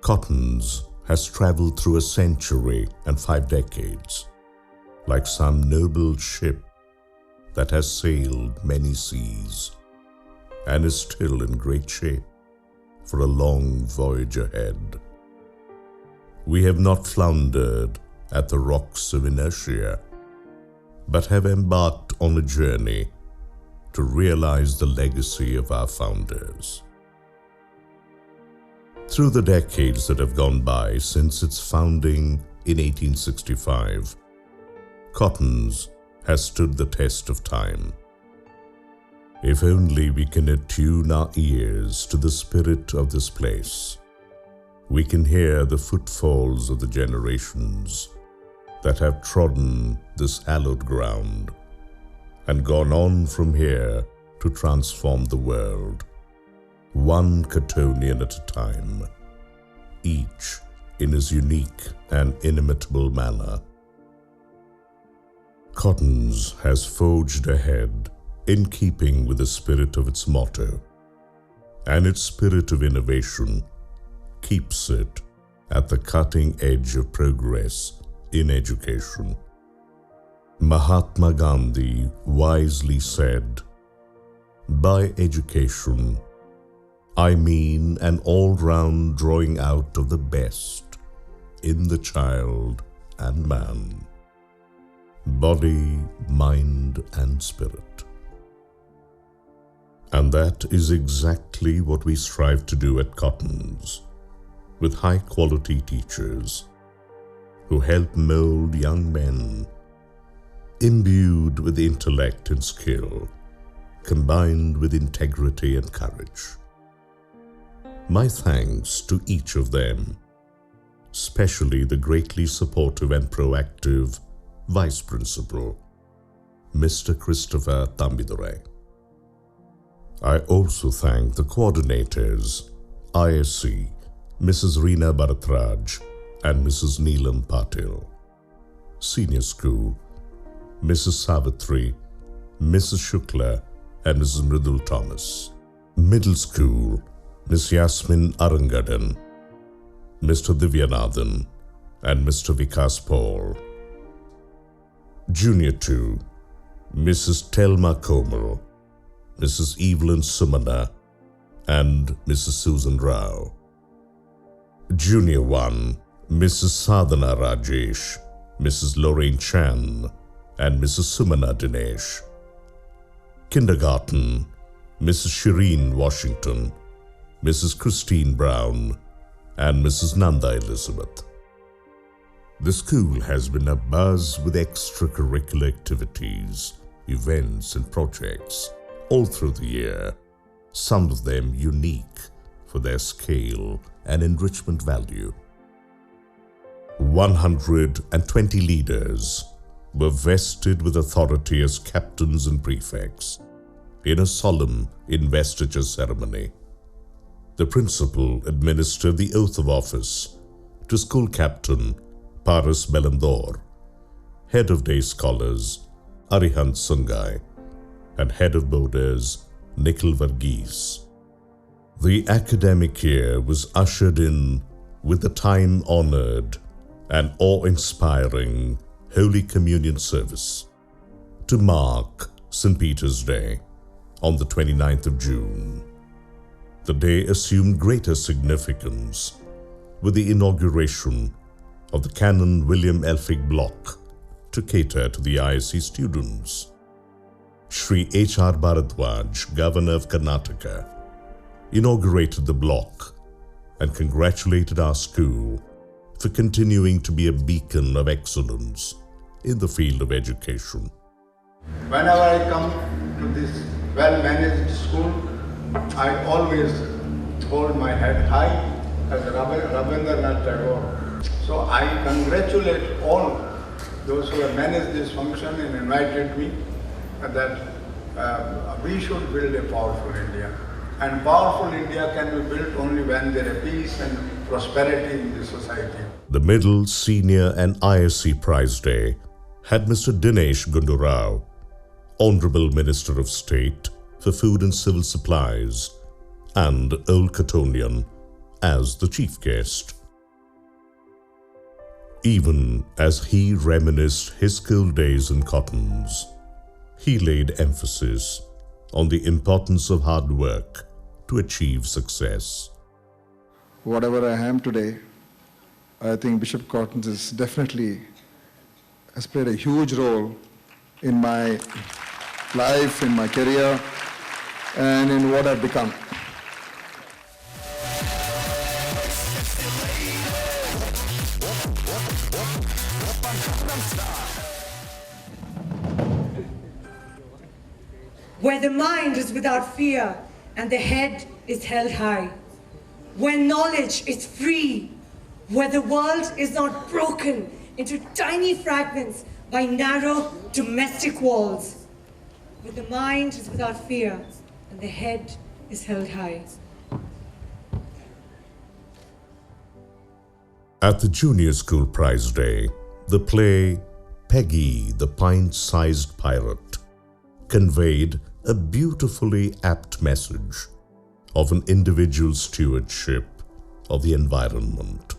Cottons has traveled through a century and 5 decades, like some noble ship that has sailed many seas and is still in great shape for a long voyage ahead. We have not floundered at the rocks of inertia, but have embarked on a journey to realize the legacy of our founders. Through the decades that have gone by since its founding in 1865, Cottons has stood the test of time. If only we can attune our ears to the spirit of this place, we can hear the footfalls of the generations that have trodden this hallowed ground and gone on from here to transform the world, one Cottonian at a time, each in his unique and inimitable manner. Cottons has forged ahead in keeping with the spirit of its motto, and its spirit of innovation keeps it at the cutting edge of progress in education. Mahatma Gandhi wisely said, "By education, I mean an all-round drawing out of the best in the child and man, body, mind, and spirit." And that is exactly what we strive to do at Cottons, with high-quality teachers who help mold young men, imbued with intellect and skill, combined with integrity and courage. My thanks to each of them, especially the greatly supportive and proactive Vice Principal, Mr. Christopher Tambidurai. I also thank the coordinators, ISC, Mrs. Reena Bharatraj and Mrs. Neelam Patil. Senior School, Mrs. Savitri, Mrs. Shukla and Mrs. Mridul Thomas. Middle School, Ms. Yasmin Arangadan, Mr. Divyanathan and Mr. Vikas Paul. Junior 2, Mrs. Telma Komal, Mrs. Evelyn Sumana and Mrs. Susan Rao. Junior 1, Mrs. Sadhana Rajesh, Mrs. Lorraine Chan and Mrs. Sumana Dinesh. Kindergarten, Mrs. Shireen Washington, Mrs. Christine Brown and Mrs. Nanda Elizabeth. The school has been abuzz with extracurricular activities, events and projects all through the year, some of them unique for their scale and enrichment value. 120 leaders were vested with authority as captains and prefects in a solemn investiture ceremony. The principal administered the oath of office to school captain Paras Belandor, head of day scholars Arihant Sungai, and head of boarders Nikhil Varghese. The academic year was ushered in with the time-honored and awe-inspiring Holy Communion service to mark St. Peter's Day on the 29th of June. The day assumed greater significance with the inauguration of the Canon William Elphick Block to cater to the ISC students. Shri H.R. Bharadwaj, Governor of Karnataka, inaugurated the block and congratulated our school for continuing to be a beacon of excellence in the field of education. Whenever I come to this well-managed school, I always hold my head high as Rabindranath Tagore. So I congratulate all those who have managed this function and invited me that we should build a powerful India. And powerful India can be built only when there is peace and prosperity in the society. The Middle, Senior and ISC Prize Day had Mr. Dinesh Gundurao, Honorable Minister of State for Food and Civil Supplies, and Old Cottonian as the chief guest. Even as he reminisced his school days in cottons, he laid emphasis on the importance of hard work to achieve success. Whatever I am today, I think Bishop Cottons has played a huge role in my life, in my career, and in what I've become. Where the mind is without fear and the head is held high, where knowledge is free, where the world is not broken into tiny fragments by narrow domestic walls, where the mind is without fear and the head is held high. At the Junior School Prize Day, the play Peggy the Pint-Sized Pirate conveyed a beautifully apt message of an individual stewardship of the environment.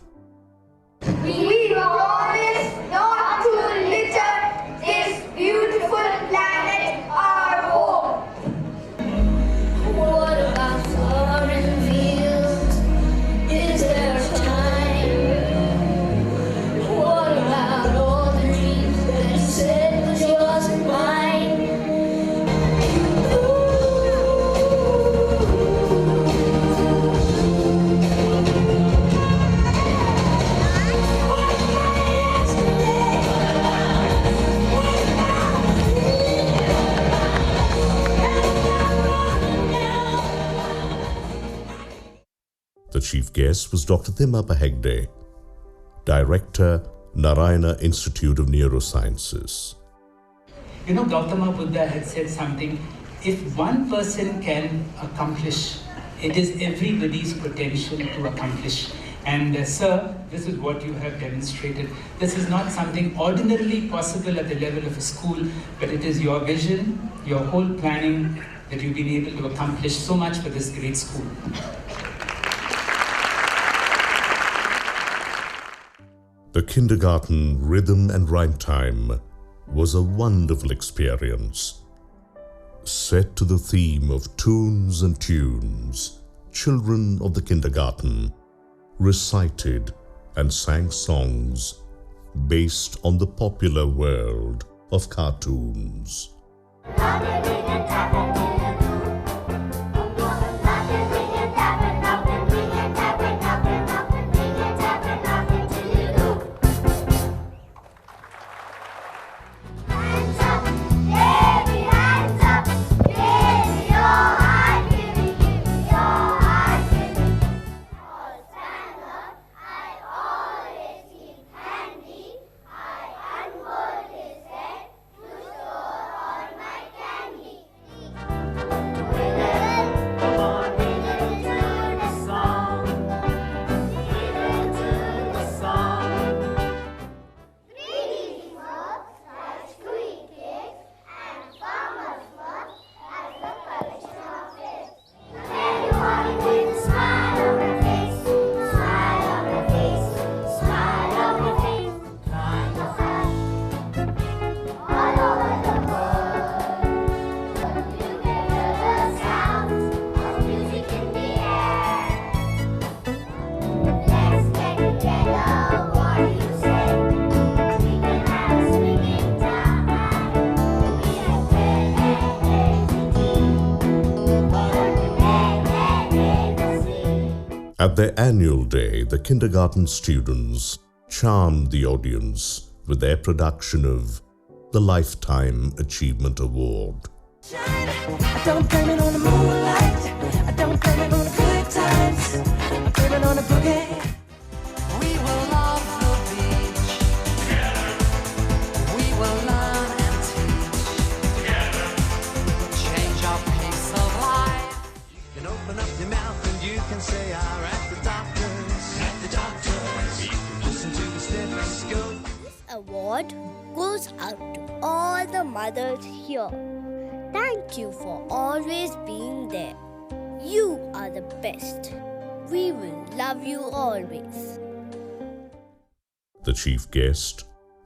We promise not to litter this beautiful planet, our home. What about foreign fields? Is there time? What about all the dreams that you said was yours and mine? The chief guest was Dr. Thimmappa Hegde, Director, Narayana Institute of Neurosciences. You know, Gautama Buddha had said something, if one person can accomplish, it is everybody's potential to accomplish. And sir, this is what you have demonstrated. This is not something ordinarily possible at the level of a school, but it is your vision, your whole planning that you've been able to accomplish so much for this great school. The kindergarten rhythm and rhyme time was a wonderful experience. Set to the theme of tunes and tunes, children of the kindergarten recited and sang songs based on the popular world of cartoons. At their annual day, the kindergarten students charmed the audience with their production of the Lifetime Achievement Award. I don't blame it on the moonlight. I don't blame it on the good times. I blame it on the boogie. We will love the beach. Together. We will learn and teach. Together. Change our pace of life. You can open up your mouth and you can say, "All right, the doctors." At the doctors. You can listen to the stethoscope. This award goes out to all the mothers here. Thank you for always being there. You are the best. We will love you always. The chief guest,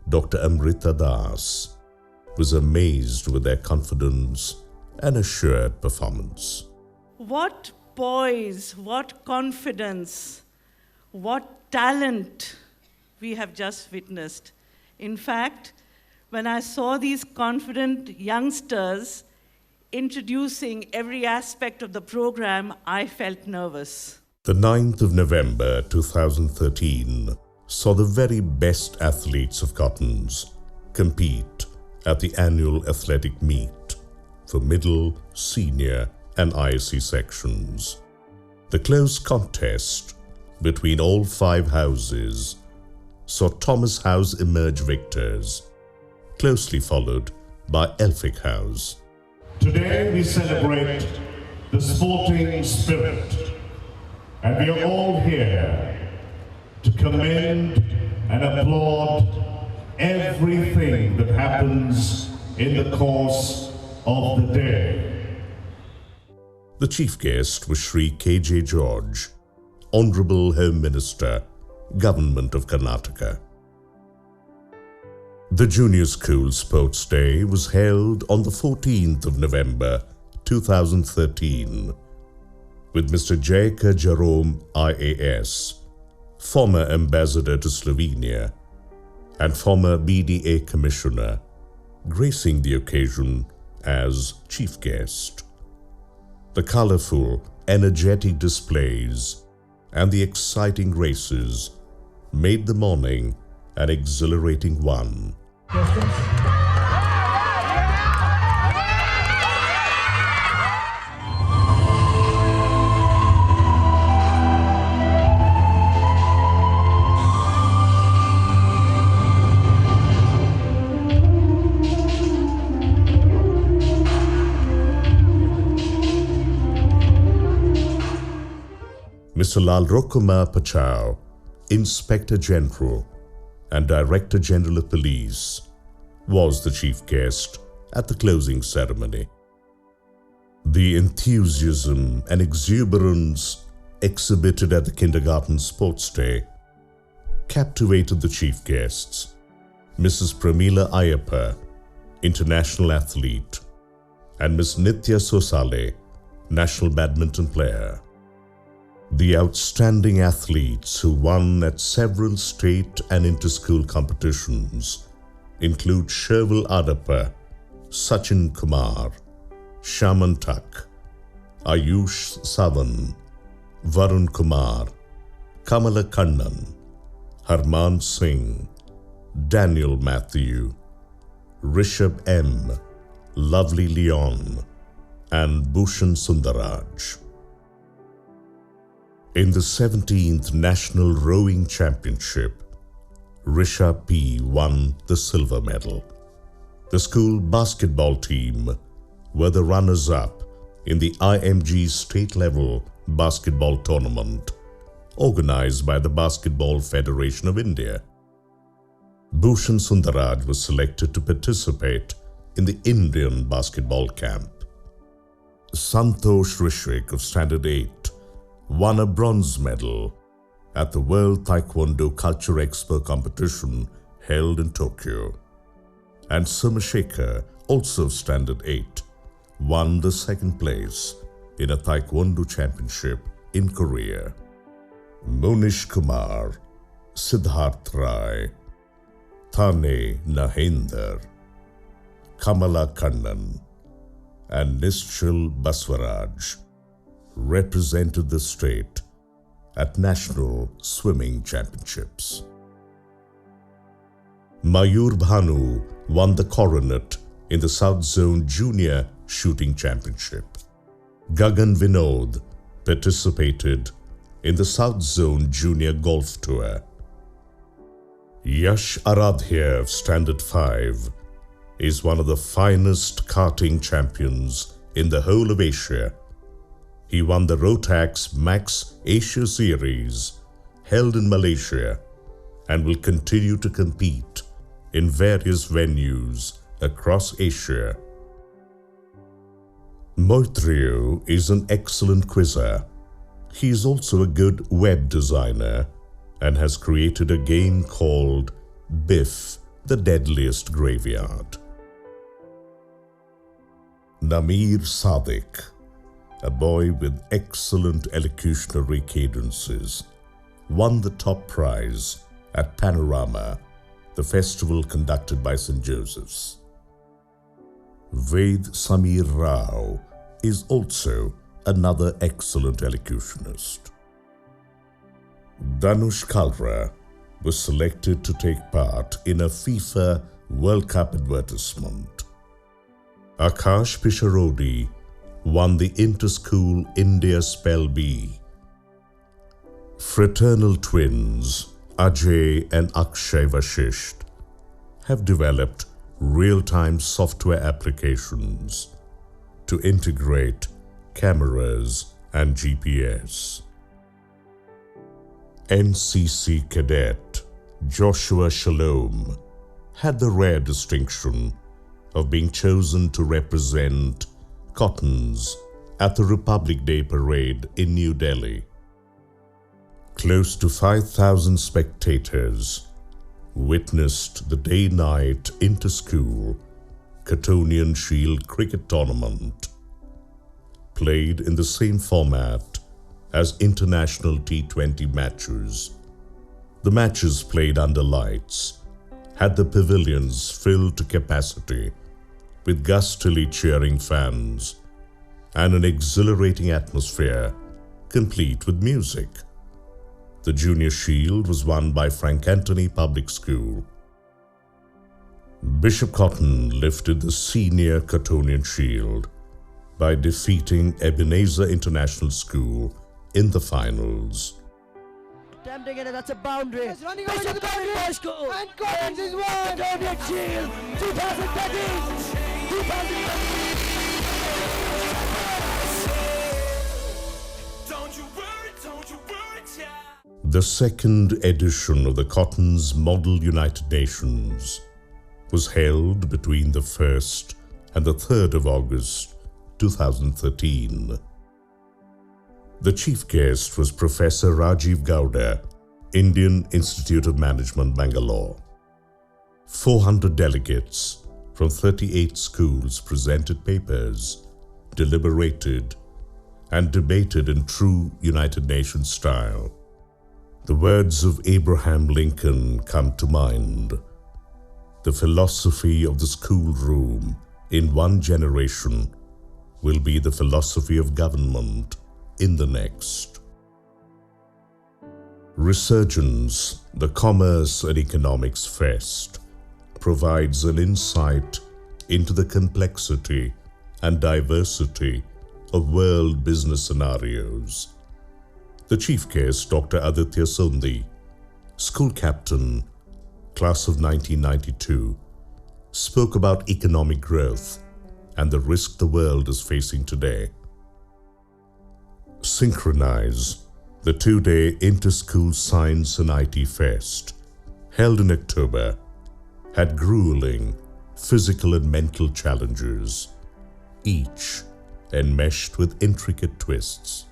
Dr. Amrita Das, was amazed with their confidence and assured performance. What poise, what confidence, what talent we have just witnessed. In fact, when I saw these confident youngsters introducing every aspect of the program, I felt nervous. The 9th of November 2013 saw the very best athletes of Cottons compete at the annual athletic meet for middle, senior, and ISC sections. The close contest between all 5 houses saw Thomas House emerge victors, closely followed by Elphick House. Today we celebrate the sporting spirit, and we are all here to commend and applaud everything that happens in the course of the day. The chief guest was Shri K.J. George, Honorable Home Minister, Government of Karnataka. The Junior School Sports Day was held on the 14th of November 2013 with Mr. Jayaka Jerome IAS, former Ambassador to Slovenia and former BDA Commissioner, gracing the occasion as chief guest. The colorful, energetic displays and the exciting races made the morning an exhilarating one. Mr. Lalrokumar Pachau, Inspector General and Director General of Police, was the chief guest at the closing ceremony. The enthusiasm and exuberance exhibited at the Kindergarten Sports Day captivated the chief guests, Mrs. Pramila Ayappa, international athlete, and Ms. Nitya Sosale, national badminton player. The outstanding athletes who won at several state and inter-school competitions include Shervil Adappa, Sachin Kumar, Shamantak, Ayush Savan, Varun Kumar, Kamala Kannan, Harman Singh, Daniel Matthew, Rishabh M, Lovely Leon, and Bhushan Sundaraj. In the 17th National Rowing Championship, Risha P. won the silver medal. The school basketball team were the runners-up in the IMG state-level basketball tournament organized by the Basketball Federation of India. Bhushan Sundaraj was selected to participate in the Indian basketball camp. Santosh Rishik of Standard 8 won a bronze medal at the World Taekwondo Culture Expo competition held in Tokyo. And Somashekar, also of Standard 8, won the second place in a Taekwondo championship in Korea. Monish Kumar, Siddharth Rai, Thane Nahendra, Kamala Kannan, and Nischal Baswaraj represented the state at National Swimming Championships. Mayur Bhanu won the coronet in the South Zone Junior Shooting Championship. Gagan Vinod participated in the South Zone Junior Golf Tour. Yash Aradhya of Standard 5 is one of the finest karting champions in the whole of Asia. He won the Rotax Max Asia Series held in Malaysia and will continue to compete in various venues across Asia. Moitrio is an excellent quizzer. He is also a good web designer and has created a game called Biff, the Deadliest Graveyard. Namir Sadiq, a boy with excellent elocutionary cadences, won the top prize at Panorama, the festival conducted by St. Joseph's. Ved Samir Rao is also another excellent elocutionist. Dhanush Kalra was selected to take part in a FIFA World Cup advertisement. Akash Pisharodi won the Inter-School India Spell Bee. Fraternal twins Ajay and Akshay Vashisht have developed real-time software applications to integrate cameras and GPS. NCC cadet Joshua Shalom had the rare distinction of being chosen to represent Cottons at the Republic Day Parade in New Delhi. Close to 5,000 spectators witnessed the day-night inter-school Cottonian Shield cricket tournament, played in the same format as international T20 matches. The matches played under lights had the pavilions filled to capacity with gustily cheering fans and an exhilarating atmosphere complete with music. The Junior Shield was won by Frank Anthony Public School. Bishop Cotton lifted the Senior Cottonian Shield by defeating Ebenezer International School in the finals. Attempting it, that's a boundary. Bishop Cotton Boys School. And Cottons is one. Cottonian Shield 2013. The second edition of the Cottons Model United Nations was held between the 1st and the 3rd of August 2013. The chief guest was Professor Rajiv Gowda, Indian Institute of Management, Bangalore. 400 delegates from 38 schools presented papers, deliberated, and debated in true United Nations style. The words of Abraham Lincoln come to mind. The philosophy of the schoolroom in one generation will be the philosophy of government in the next. Resurgence, the Commerce and Economics Fest, provides an insight into the complexity and diversity of world business scenarios. The chief guest, Dr. Aditya Sondhi, school captain, class of 1992, spoke about economic growth and the risk the world is facing today. Synchronize, the two-day Inter-School Science and IT Fest, held in October, had grueling physical and mental challenges, each enmeshed with intricate twists.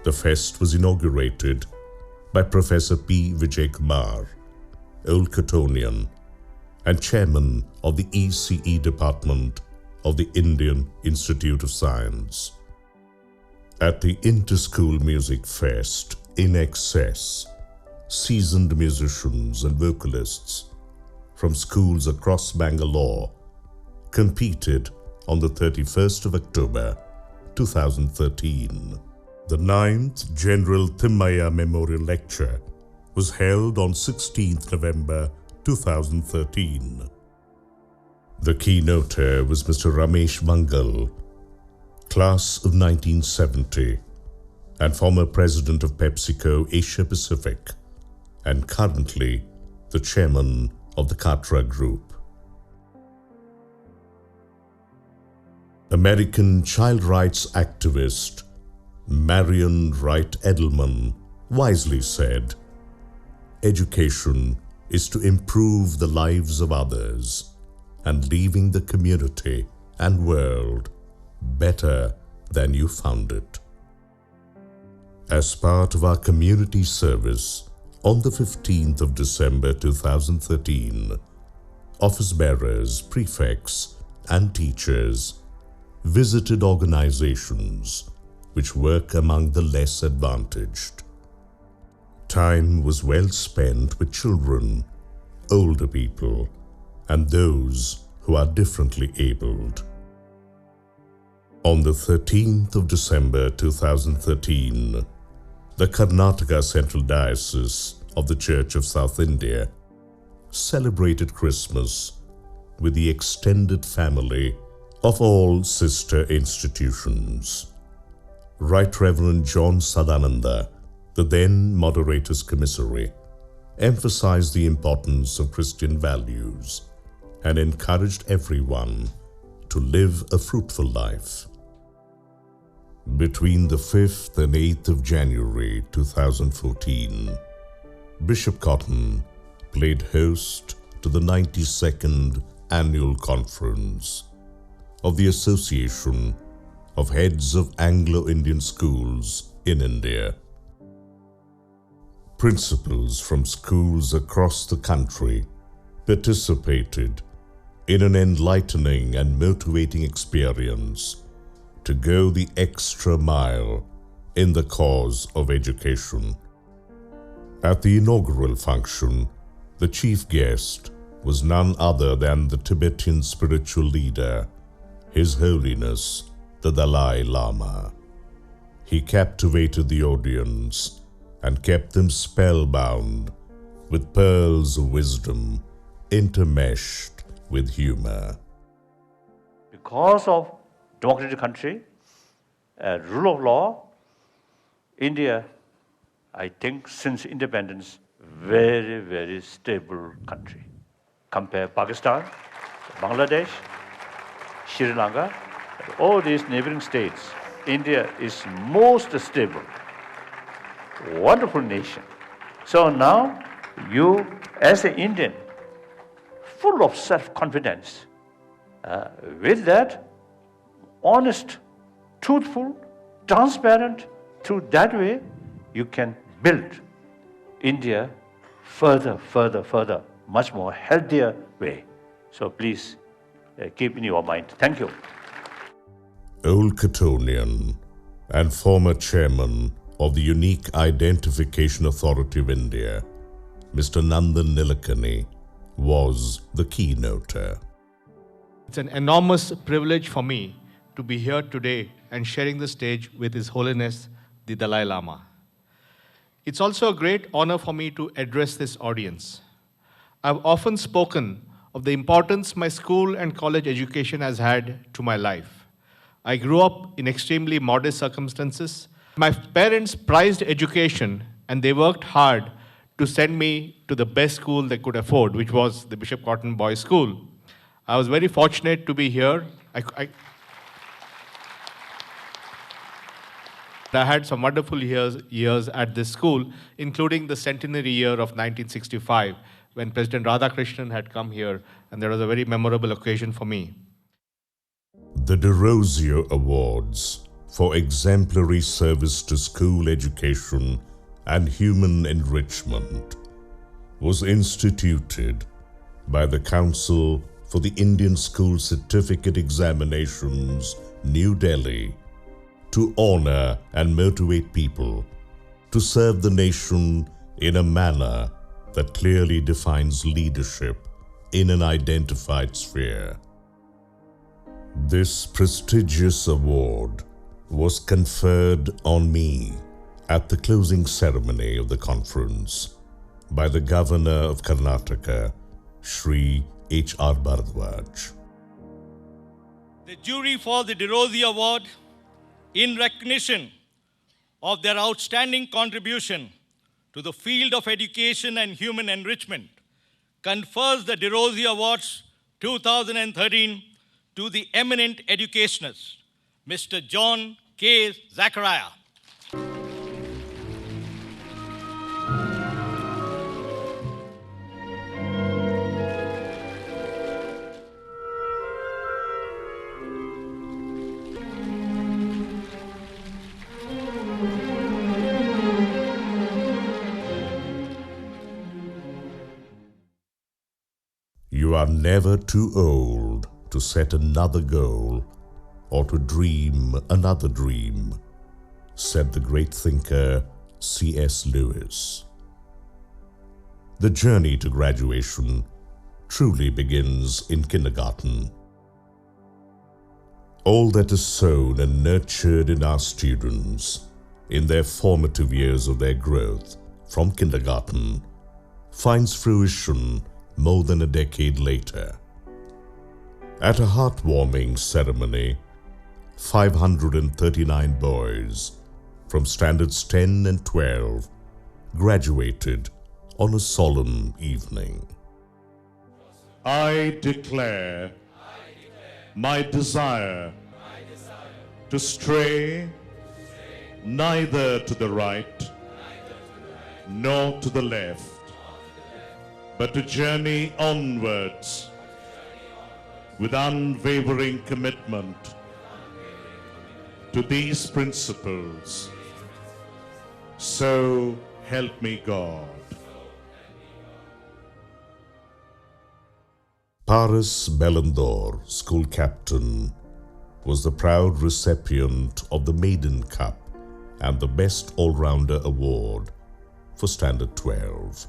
The fest was inaugurated by Professor P. Vijay Kumar, Old Cottonian, and chairman of the ECE department of the Indian Institute of Science. At the Inter-School Music Fest, in excess, seasoned musicians and vocalists from schools across Bangalore competed on the 31st of October 2013. The 9th General Thimmaya Memorial Lecture was held on 16th November 2013. The keynoter was Mr. Ramesh Mangal, class of 1970, and former president of PepsiCo Asia Pacific, and currently the chairman of the Katra Group. American child rights activist Marion Wright Edelman wisely said, "Education is to improve the lives of others and leaving the community and world better than you found it." As part of our community service, on the 15th of December 2013, office bearers, prefects, and teachers visited organizations which work among the less advantaged. Time was well spent with children, older people, and those who are differently abled. On the 13th of December 2013, the Karnataka Central Diocese of the Church of South India celebrated Christmas with the extended family of all sister institutions. Right Reverend John Sadananda, the then Moderator's Commissary, emphasized the importance of Christian values and encouraged everyone to live a fruitful life. Between the 5th and 8th of January 2014, Bishop Cotton played host to the 92nd Annual Conference of the Association of Heads of Anglo-Indian Schools in India. Principals from schools across the country participated in an enlightening and motivating experience to go the extra mile in the cause of education. At the inaugural function, the chief guest was none other than the Tibetan spiritual leader, His Holiness the Dalai Lama. He captivated the audience and kept them spellbound with pearls of wisdom intermeshed with humor. Because of democratic country, rule of law, India, I think since independence, very, very stable country. Compare Pakistan, Bangladesh, Sri Lanka, all these neighboring states, India is most stable. Wonderful nation. So now you, as an Indian, full of self-confidence, with that, honest, truthful, transparent, through that way, you can build India further, much more healthier way. So please keep in your mind. Thank you. Old Cottonian and former chairman of the Unique Identification Authority of India, Mr. Nandan Nilekani, was the keynoter. It's an enormous privilege for me to be here today and sharing the stage with His Holiness the Dalai Lama. It's also a great honor for me to address this audience. I've often spoken of the importance my school and college education has had to my life. I grew up in extremely modest circumstances. My parents prized education and they worked hard to send me to the best school they could afford, which was the Bishop Cotton Boys' School. I was very fortunate to be here. I had some wonderful years at this school, including the centenary year of 1965, when President Radhakrishnan had come here, and that was a very memorable occasion for me. The De Rosio Awards for exemplary service to school education and human enrichment was instituted by the Council for the Indian School Certificate Examinations, New Delhi, to honor and motivate people to serve the nation in a manner that clearly defines leadership in an identified sphere. This prestigious award was conferred on me at the closing ceremony of the conference by the Governor of Karnataka, Shri H.R. Bharadwaj. The jury for the De Rosio Award, in recognition of their outstanding contribution to the field of education and human enrichment, confers the De Rosio Awards 2013 to the eminent educationist, Mr. John K. Zachariah. You are never too old to set another goal or to dream another dream, said the great thinker C.S. Lewis. The journey to graduation truly begins in kindergarten. All that is sown and nurtured in our students in their formative years of their growth from kindergarten finds fruition more than a decade later. At a heartwarming ceremony, 539 boys from standards 10 and 12 graduated on a solemn evening. I declare my desire to stray neither to the right nor to the left, but to journey onwards with unwavering commitment to these principles. So help me God. Paris Bellendor, school captain, was the proud recipient of the Maiden Cup and the Best All-Rounder Award for Standard 12.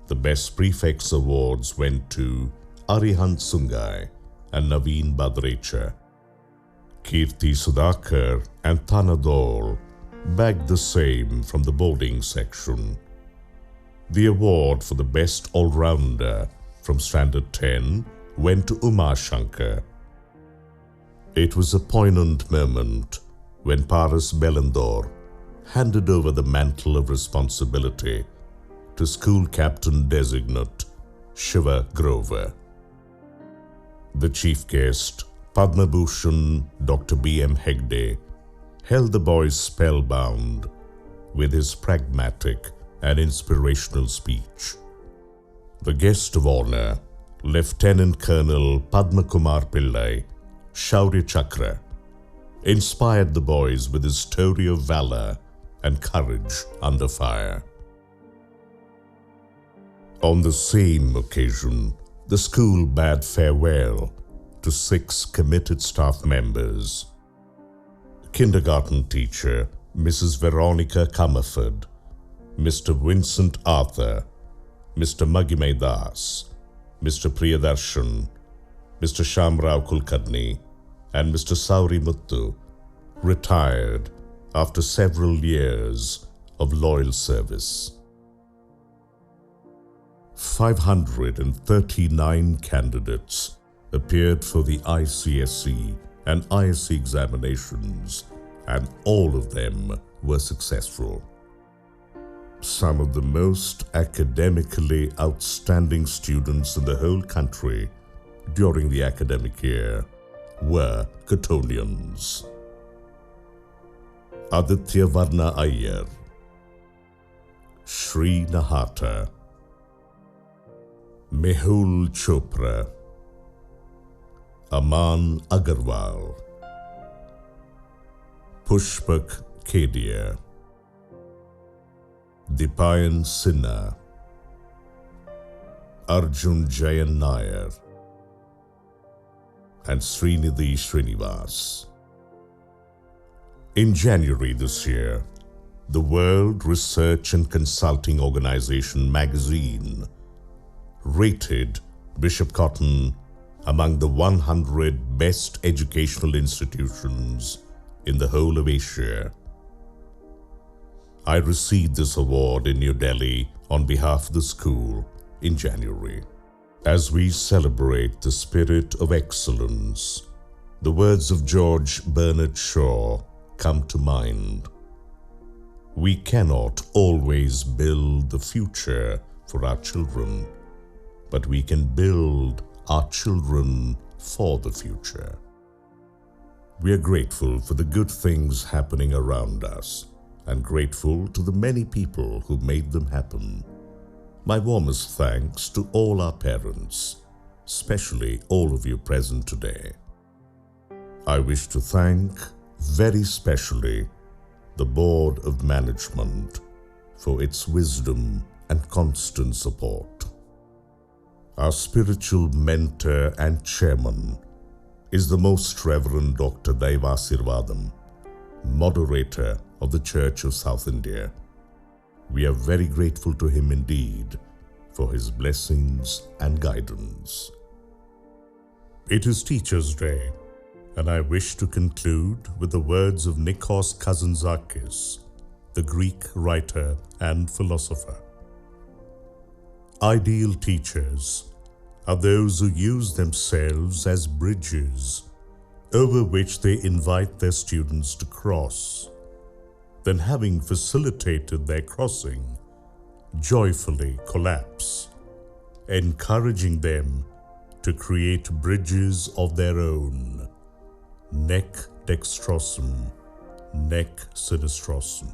The Best Prefects Awards went to Arihant Sungai and Naveen Badrecha. Kirti Sudhakar and Thanadol bagged the same from the boarding section. The award for the Best All-Rounder from Standard 10 went to Uma Shankar. It was a poignant moment when Paris Bellendor handed over the mantle of responsibility to school captain designate Shiva Grover. The chief guest, Padma Bhushan Dr. B.M. Hegde, held the boys spellbound with his pragmatic and inspirational speech. The guest of honor, Lieutenant Colonel Padma Kumar Pillai, Shaurya Chakra, inspired the boys with his story of valor and courage under fire. On the same occasion, the school bade farewell to 6 committed staff members. Kindergarten teacher Mrs. Veronica Comerford, Mr. Vincent Arthur, Mr. Magime Das, Mr. Priyadarshan, Mr. Shamrao Kulkarni, and Mr. Sauri Muttu retired after several years of loyal service. 539 candidates appeared for the ICSE and ISC examinations, and all of them were successful. Some of the most academically outstanding students in the whole country during the academic year were Cottonians. Aditya Varna Iyer, Sri Nahata, Mehul Chopra, Aman Agarwal, Pushpak Kedia, Dipayan Sinha, Arjun Jayan Nair, and Srinidhi Srinivas. In January this year, the World Research and Consulting Organization magazine rated Bishop Cotton among the 100 best educational institutions in the whole of Asia. I received this award in New Delhi on behalf of the school in January. As we celebrate the spirit of excellence, the words of George Bernard Shaw come to mind. We cannot always build the future for our children, but we can build our children for the future. We are grateful for the good things happening around us and grateful to the many people who made them happen. My warmest thanks to all our parents, especially all of you present today. I wish to thank very specially the Board of Management for its wisdom and constant support. Our spiritual mentor and chairman is the Most Reverend Dr. Daivasirvadam, moderator of the Church of South India. We are very grateful to him indeed for his blessings and guidance. It is Teachers' Day, and I wish to conclude with the words of Nikos Kazantzakis, the Greek writer and philosopher. Ideal teachers are those who use themselves as bridges over which they invite their students to cross, then having facilitated their crossing, joyfully collapse, encouraging them to create bridges of their own, nec dextrosum, nec sinistrosum.